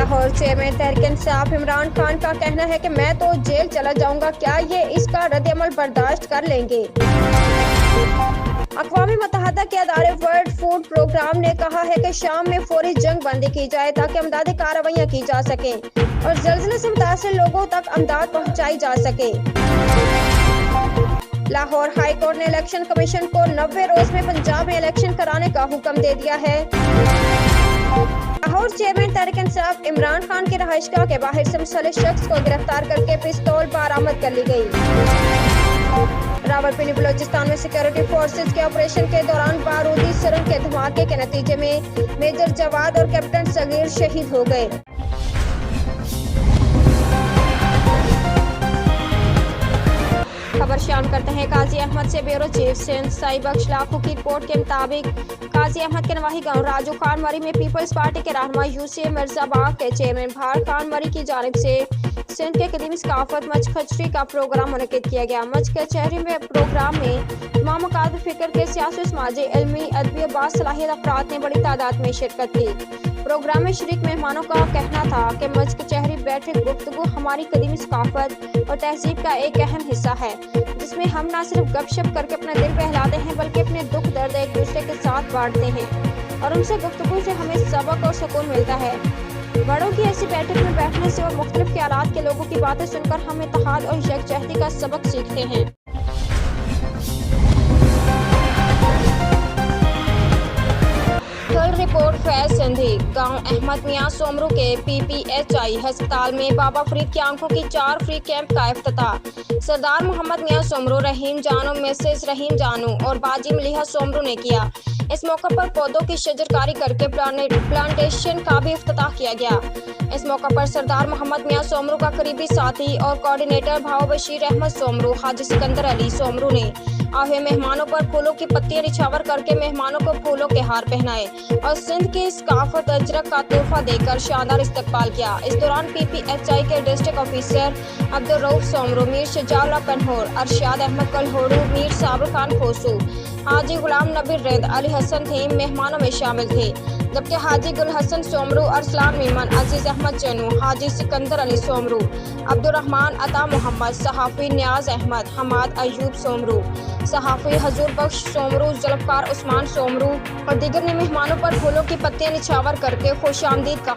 Lahore chairman Tehreek Insaf Imran Khan کا کہنا ہے کہ میں تو جیل چلا جاؤں گا، کیا یہ اس کا رد عمل برداشت کر لیں گے؟ اقوام متحدہ کے ادارے ورلڈ فوڈ پروگرام نے کہا ہے کہ شام میں فوری جنگ بندی کی جائے تاکہ امدادی کارروائیاں کی جا سکیں اور زلزلے سے متاثر لوگوں تک امداد پہنچائی جا سکے۔ لاہور ہائی کورٹ نے الیکشن کمیشن کو 90 روز میں پنجاب میں الیکشن کرانے کا حکم دے دیا ہے۔ لاہور چیئرمین تحریک انصاف عمران خان کی رہائش گاہ کے باہر سے مسلح شخص کو گرفتار کر کے پستول برآمد کر لی گئی۔ راولپنڈی بلوچستان میں سیکورٹی فورسز کے آپریشن کے دوران بارودی سرنگ کے دھماکے کے نتیجے میں میجر جواد اور کیپٹن صغیر شہید ہو گئے۔ خبر شامل کرتے ہیں قاضی احمد سے۔ بیورو چیف سندھ سائی بخش لاکھو کی رپورٹ کے مطابق قاضی احمد کے نواحی گاؤں راجو خان مری میں پیپلز پارٹی کے رہنما یوسی مرزا باغ کے چیئرمین بہار خان مری کی جانب سے سندھ کے قدیم ثقافت مچھ کچہری کا پروگرام منعقد کیا گیا۔ مچھ کچہری میں پروگرام میں تمام مکاتب فکر کے سیاسی و سماجی علمی ادبی و باصلاحیت افراد نے بڑی تعداد میں شرکت کی۔ پروگرام میں شریک مہمانوں کا کہنا تھا کہ مچھ کچہری بیٹھک گفتگو ہماری قدیمی ثقافت اور تہذیب کا ایک اہم حصہ ہے، جس میں ہم نہ صرف گپ شپ کر کے اپنا دل بہلاتے ہیں بلکہ اپنے دکھ درد ایک دوسرے کے ساتھ بانٹتے ہیں اور ان سے گفتگو سے ہمیں سبق اور سکون ملتا ہے۔ بڑوں کی ایسی بیٹھک میں بیٹھنے سے اور مختلف خیالات کے لوگوں کی باتیں سن کر ہم اتحاد اور یکجہتی کا سبق سیکھتے ہیں۔ کل رپورٹ فیض سندھی گاؤں احمد میاں سومرو کے پی پی ایچ آئی ہسپتال میں بابا فرید کی آنکھوں کی 4 فری کیمپ کا افتتاح سردار محمد میاں سومرو، رحیم جانو، مسز رحیم جانو اور باجی ملیحہ سومرو نے کیا۔ اس موقع پر پودوں کی شجرکاری کر کے پلانٹیشن کا بھی افتتاح کیا گیا۔ اس موقع پر سردار محمد میاں سومرو کا قریبی ساتھی اور کوارڈینیٹر بھاؤ بشیر احمد سومرو، حاجی سکندر علی سومرو نے آئے مہمانوں پر پھولوں کی پتیاں نچھاور کر کے مہمانوں کو پھولوں کے ہار پہنائے اور سندھ کی ثقافت اجرک کا تحفہ دے کر شاندار استقبال کیا۔ اس دوران پی پی ایچ آئی کے ڈسٹرکٹ آفیسر عبدالرؤف سومرو، میر شجاع اللہ پنہور، ارشاد احمد کلہوڑو، میر صابر خان کھوسو، حاجی غلام نبی رند، علی حسن تھیم مہمانوں میں شامل تھے، جبکہ حاجی گل حسن سومرو، ارسلان میمن، عزیز احمد چنو، حاجی سکندر علی سومرو، عبدالرحمان عطا محمد، صحافی نیاز احمد، حماد ایوب سومرو، صحافی حضور بخش سومرو، ذوالفقار عثمان سومرو اور دیگر نے مہمانوں پر پھولوں کی پتیاں نچھاور کر کے خوش آمدید کہا۔